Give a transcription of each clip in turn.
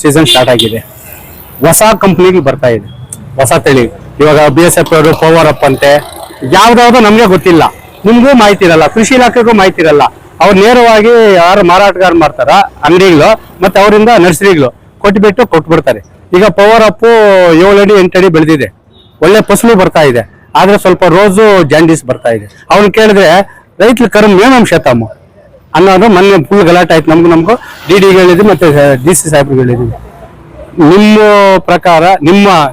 Season start ಆಗಿದೆ. ಹೊಸ ಕಂಪ್ನಿಗಳು ಬರ್ತಾ ಇದೆ, ಹೊಸ ತಳಿ. ಇವಾಗ BSF ಅವರು ಪವರ್ ಅಪ್ ಅಂತೆ, ಯಾವ್ದಾವ್ದು ನಮ್ಗೆ ಗೊತ್ತಿಲ್ಲ, ನಿಮ್ಗೂ ಮಾಹಿತಿ ಇರಲ್ಲ, ಕೃಷಿ ಇಲಾಖೆಗೂ ಮಾಹಿತಿ ಇರಲ್ಲ. ಅವ್ರು ನೇರವಾಗಿ ಯಾರು ಮಾರಾಟಗಾರ ಮಾಡ್ತಾರ ಅಂಗಡಿಗಳು ಮತ್ತೆ ಅವರಿಂದ ನರ್ಸರಿಗಳು ಕೊಟ್ಬಿಡ್ತಾರೆ. ಈಗ ಪವರ್ ಅಪ್ 7 ಅಡಿ 8 ಅಡಿ ಬೆಳೆದಿದೆ, ಒಳ್ಳೆ ಫಸಲು ಬರ್ತಾ ಇದೆ. ಆದ್ರೆ ಸ್ವಲ್ಪ ರೋಸು ಜಾಂಡೀಸ್ ಬರ್ತಾ ಇದೆ. ಅವ್ನು ಕೇಳಿದ್ರೆ ರೈತರ ಕರ್ಮ ಮೇನಂಶ ತಮ್ಮ ಅನ್ನೋದು ಮೊನ್ನೆ ಫುಲ್ ಗಲಾಟೆ ಆಯ್ತು. ನಮಗೂ DD ಹೇಳಿದ್ವಿ ಮತ್ತೆ DC ಸಾಹೇಬ್ರಿಗೆ ಹೇಳಿದ್ವಿ. ನಿಮ್ಮ ಪ್ರಕಾರ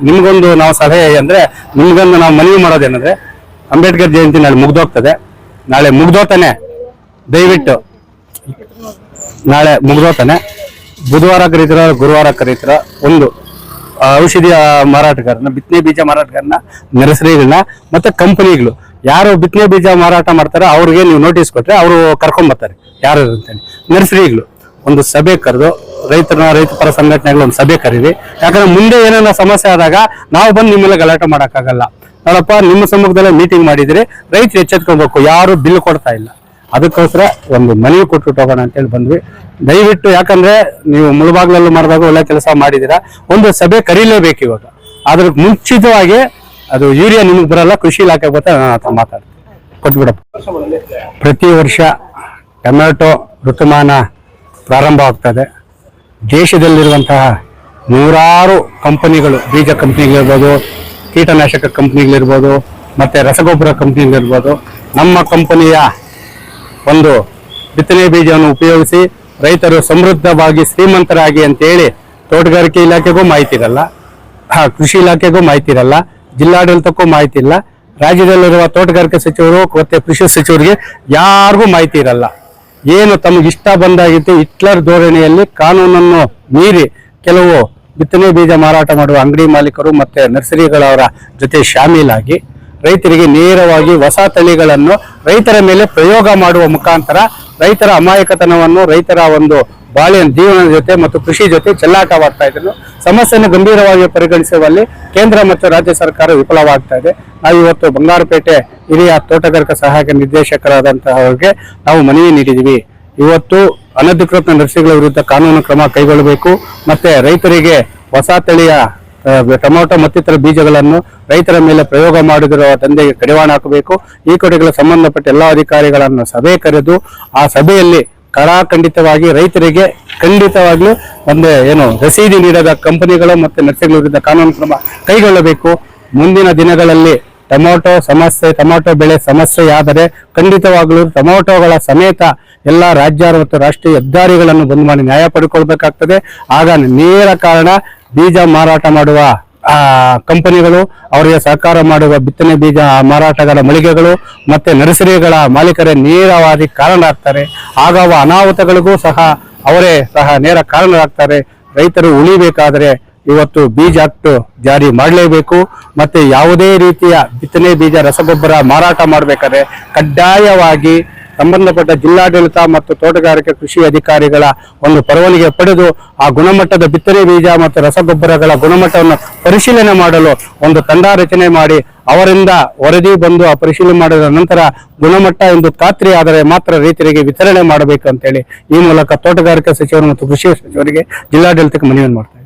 ನಿಮ್ಗೊಂದು ನಾವು ಸಲಹೆ ಅಂದ್ರೆ ನಿಮ್ಗೊಂದು ನಾವು ಮನವಿ ಮಾಡೋದೇನಂದ್ರೆ, ಅಂಬೇಡ್ಕರ್ ಜಯಂತಿ ನಾಳೆ ಮುಗ್ದೋಗ್ತದೆ, ನಾಳೆ ಮುಗ್ದೋತಾನೆ, ದಯವಿಟ್ಟು ನಾಳೆ ಮುಗ್ದೋತಾನೆ, ಬುಧವಾರ ಕರೀತೀರ ಗುರುವಾರ ಕರೀತೀರ, ಒಂದು ಔಷಧಿಯ ಮಾರಾಟಗಾರನ, ಬಿತ್ತನೆ ಬೀಜ ಮಾರಾಟಗಾರನ, ನರ್ಸರಿಗಳನ್ನ ಮತ್ತೆ ಕಂಪನಿಗಳು ಯಾರು ಬಿತ್ತನೆ ಬೀಜ ಮಾರಾಟ ಮಾಡ್ತಾರೆ ಅವ್ರಿಗೆ ನೀವು ನೋಟಿಸ್ ಕೊಟ್ರೆ ಅವರು ಕರ್ಕೊಂಡ್ ಬರ್ತಾರೆ ಯಾರು ಅಂತೇಳಿ. ನರ್ಸರಿಗಳು ಒಂದು ಸಭೆ ಕರೆದು ರೈತ ಪರ ಸಂಘಟನೆಗಳು ಒಂದು ಸಭೆ ಕರೀರಿ. ಯಾಕಂದ್ರೆ ಮುಂದೆ ಏನಾರ ಸಮಸ್ಯೆ ಆದಾಗ ನಾವು ಬಂದು ನಿಮ್ಮೆಲ್ಲ ಗಲಾಟೆ ಮಾಡಕ್ಕಾಗಲ್ಲ. ನೋಡಪ್ಪ, ನಿಮ್ಮ ಸಮ್ಮುಖದಲ್ಲೇ ಮೀಟಿಂಗ್ ಮಾಡಿದಿರಿ, ರೈತರು ಎಚ್ಚೆತ್ಕೊಳ್ಬೇಕು, ಯಾರು ಬಿಲ್ ಕೊಡ್ತಾ ಇಲ್ಲ. ಅದಕ್ಕೋಸ್ಕರ ಒಂದು ಮನವಿ ಕೊಟ್ಬಿಟ್ಟು ಹೋಗೋಣ ಅಂತೇಳಿ ಬಂದ್ವಿ. ದಯವಿಟ್ಟು, ಯಾಕಂದ್ರೆ ನೀವು ಮುಳುಬಾಗ್ಲಲ್ಲೂ ಮಾಡಿದಾಗ ಒಳ್ಳೆ ಕೆಲಸ ಮಾಡಿದೀರಾ, ಒಂದು ಸಭೆ ಕರೀಲೇಬೇಕು ಇವಾಗ. ಅದ್ರ ಮುಂಚಿತವಾಗಿ ಅದು ಯೂರಿಯಾ ನಿಮ್ಗೆ ಬರಲ್ಲ, ಕೃಷಿ ಇಲಾಖೆ ಬರ್ತಾ ನಾನು ಹತ್ರ ಮಾತಾಡ್ತೀನಿ, ಕೊಟ್ಬಿಡಪ್ಪ. ಪ್ರತಿ ವರ್ಷ ಟೊಮ್ಯಾಟೊ ಋತುಮಾನ ಪ್ರಾರಂಭ ಆಗ್ತದೆ. ದೇಶದಲ್ಲಿರುವಂತಹ ನೂರಾರು ಕಂಪನಿಗಳು, ಬೀಜ ಕಂಪ್ನಿಗಳಿರ್ಬೋದು, ಕೀಟನಾಶಕ ಕಂಪ್ನಿಗಳಿರ್ಬೋದು, ಮತ್ತೆ ರಸಗೊಬ್ಬರ ಕಂಪ್ನಿಗಳಿರ್ಬೋದು, ನಮ್ಮ ಕಂಪನಿಯ ಒಂದು ಬಿತ್ತನೆ ಬೀಜವನ್ನು ಉಪಯೋಗಿಸಿ ರೈತರು ಸಮೃದ್ಧವಾಗಿ ಶ್ರೀಮಂತರಾಗಿ ಅಂತೇಳಿ ತೋಟಗಾರಿಕೆ ಇಲಾಖೆಗೂ ಮಾಹಿತಿ ಇರಲ್ಲ, ಕೃಷಿ ಇಲಾಖೆಗೂ ಮಾಹಿತಿ ಇರಲ್ಲ, ಜಿಲ್ಲಾಡಳಿತಕ್ಕೂ ಮಾಹಿತಿ ಇಲ್ಲ, ರಾಜ್ಯದಲ್ಲಿರುವ ತೋಟಗಾರಿಕೆ ಸಚಿವರು ಮತ್ತೆ ಕೃಷಿ ಸಚಿವರಿಗೆ ಯಾರಿಗೂ ಮಾಹಿತಿ ಇರಲ್ಲ. ಏನು ತಮಗೆ ಇಷ್ಟ ಬಂದಾಗಿತ್ತು ಹಿಟ್ಲರ್ ಧೋರಣೆಯಲ್ಲಿ ಕಾನೂನನ್ನು ಮೀರಿ ಕೆಲವು ಬಿತ್ತನೆ ಬೀಜ ಮಾರಾಟ ಮಾಡುವ ಅಂಗಡಿ ಮಾಲೀಕರು ಮತ್ತೆ ನರ್ಸರಿಗಳವರ ಜೊತೆ ಶಾಮೀಲಾಗಿ ರೈತರಿಗೆ ನೇರವಾಗಿ ಹೊಸ ತಳಿಗಳನ್ನು ರೈತರ ಮೇಲೆ ಪ್ರಯೋಗ ಮಾಡುವ ಮುಖಾಂತರ ರೈತರ ಅಮಾಯಕತನವನ್ನು, ರೈತರ ಒಂದು ಬಾಳಿನ ಜೀವನದ ಜೊತೆ ಮತ್ತು ಕೃಷಿ ಜೊತೆ ಚೆಲ್ಲಾಟವಾಗ್ತಾ ಇದ್ರು. ಸಮಸ್ಯೆಯನ್ನು ಗಂಭೀರವಾಗಿ ಪರಿಗಣಿಸುವಲ್ಲಿ ಕೇಂದ್ರ ಮತ್ತು ರಾಜ್ಯ ಸರ್ಕಾರ ವಿಫಲವಾಗ್ತಾ ಇದೆ. ನಾವು ಇವತ್ತು ಬಂಗಾರಪೇಟೆ ಹಿರಿಯ ತೋಟಗಾರಿಕಾ ಸಹಾಯಕ ನಿರ್ದೇಶಕರಾದಂತಹವರಿಗೆ ನಾವು ಮನವಿ ನೀಡಿದ್ದೀವಿ. ಇವತ್ತು ಅನಧಿಕೃತ ನರ್ಸರಿಗಳ ವಿರುದ್ಧ ಕಾನೂನು ಕ್ರಮ ಕೈಗೊಳ್ಳಬೇಕು, ಮತ್ತೆ ರೈತರಿಗೆ ಹೊಸ ತಳಿಯ ಟೊಮೊಟೊ ಮತ್ತಿತರ ಬೀಜಗಳನ್ನು ರೈತರ ಮೇಲೆ ಪ್ರಯೋಗ ಮಾಡಿದಿರುವ ದಂಧೆಗೆ ಕಡಿವಾಣ ಹಾಕಬೇಕು. ಈ ಕಡೆಗಳ ಸಂಬಂಧಪಟ್ಟ ಎಲ್ಲಾ ಅಧಿಕಾರಿಗಳನ್ನು ಸಭೆ ಕರೆದು ಆ ಸಭೆಯಲ್ಲಿ ಖಂಡಿತವಾಗಿ ರೈತರಿಗೆ ಖಂಡಿತವಾಗ್ಲೂ ರಸೀದಿ ನೀಡದ ಕಂಪನಿಗಳು ಮತ್ತೆ ನರ್ಸರಿಗಳ ವಿರುದ್ಧ ಕಾನೂನು ಕ್ರಮ ಕೈಗೊಳ್ಳಬೇಕು. ಮುಂದಿನ ದಿನಗಳಲ್ಲಿ ಟೊಮೊಟೊ ಬೆಳೆ ಸಮಸ್ಯೆಯಾದರೆ ಖಂಡಿತವಾಗ್ಲೂ ಟೊಮೊಟೊಗಳ ಸಮೇತ ಎಲ್ಲ ರಾಜ್ಯ ಮತ್ತು ರಾಷ್ಟ್ರೀಯ ಹೆದ್ದಾರಿಗಳನ್ನು ಬಂದ್ ಮಾಡಿ ನ್ಯಾಯ ಪಡ್ಕೊಳ್ಬೇಕಾಗ್ತದೆ. ಆಗ ನೇರ ಕಾರಣ ಬೀಜ ಮಾರಾಟ ಮಾಡುವ ಕಂಪನಿಗಳು, ಅವರಿಗೆ ಸಹಕಾರ ಮಾಡುವ ಬಿತ್ತನೆ ಬೀಜ ಮಾರಾಟಗಾರ ಮಳಿಗೆಗಳು ಮತ್ತೆ ನರ್ಸರಿಗಳ ಮಾಲೀಕರೇ ನೇರವಾಗಿ ಕಾರಣರಾಗ್ತಾರೆ. ಆಗುವ ಅನಾಹುತಗಳಿಗೂ ಅವರೇ ನೇರ ಕಾರಣರಾಗ್ತಾರೆ. ರೈತರು ಉಳಿಬೇಕಾದರೆ ಇವತ್ತು ಬೀಜ ಆಕ್ಟ್ ಜಾರಿ ಮಾಡಲೇಬೇಕು. ಮತ್ತೆ ಯಾವುದೇ ರೀತಿಯ ಬಿತ್ತನೆ ಬೀಜ ರಸಗೊಬ್ಬರ ಮಾರಾಟ ಮಾಡಬೇಕಾದ್ರೆ ಕಡ್ಡಾಯವಾಗಿ ಸಂಬಂಧಪಟ್ಟ ಜಿಲ್ಲಾಡಳಿತ ಮತ್ತು ತೋಟಗಾರಿಕೆ ಕೃಷಿ ಅಧಿಕಾರಿಗಳ ಒಂದು ಪರವಾನಗಿ ಪಡೆದು ಆ ಗುಣಮಟ್ಟದ ಬಿತ್ತನೆ ಬೀಜ ಮತ್ತು ರಸಗೊಬ್ಬರಗಳ ಗುಣಮಟ್ಟವನ್ನು ಪರಿಶೀಲನೆ ಮಾಡಲು ಒಂದು ತಂಡ ರಚನೆ ಮಾಡಿ ಅವರಿಂದ ವರದಿ ಬಂದು ಆ ಪರಿಶೀಲನೆ ಮಾಡಿದ ನಂತರ ಗುಣಮಟ್ಟ ಎಂದು ಖಾತ್ರಿ ಆದರೆ ಮಾತ್ರ ರೈತರಿಗೆ ವಿತರಣೆ ಮಾಡಬೇಕು ಅಂತೇಳಿ ಈ ಮೂಲಕ ತೋಟಗಾರಿಕಾ ಸಚಿವರು ಮತ್ತು ಕೃಷಿ ಸಚಿವರಿಗೆ ಜಿಲ್ಲಾಡಳಿತಕ್ಕೆ ಮನವಿ ಮಾಡ್ತಾರೆ.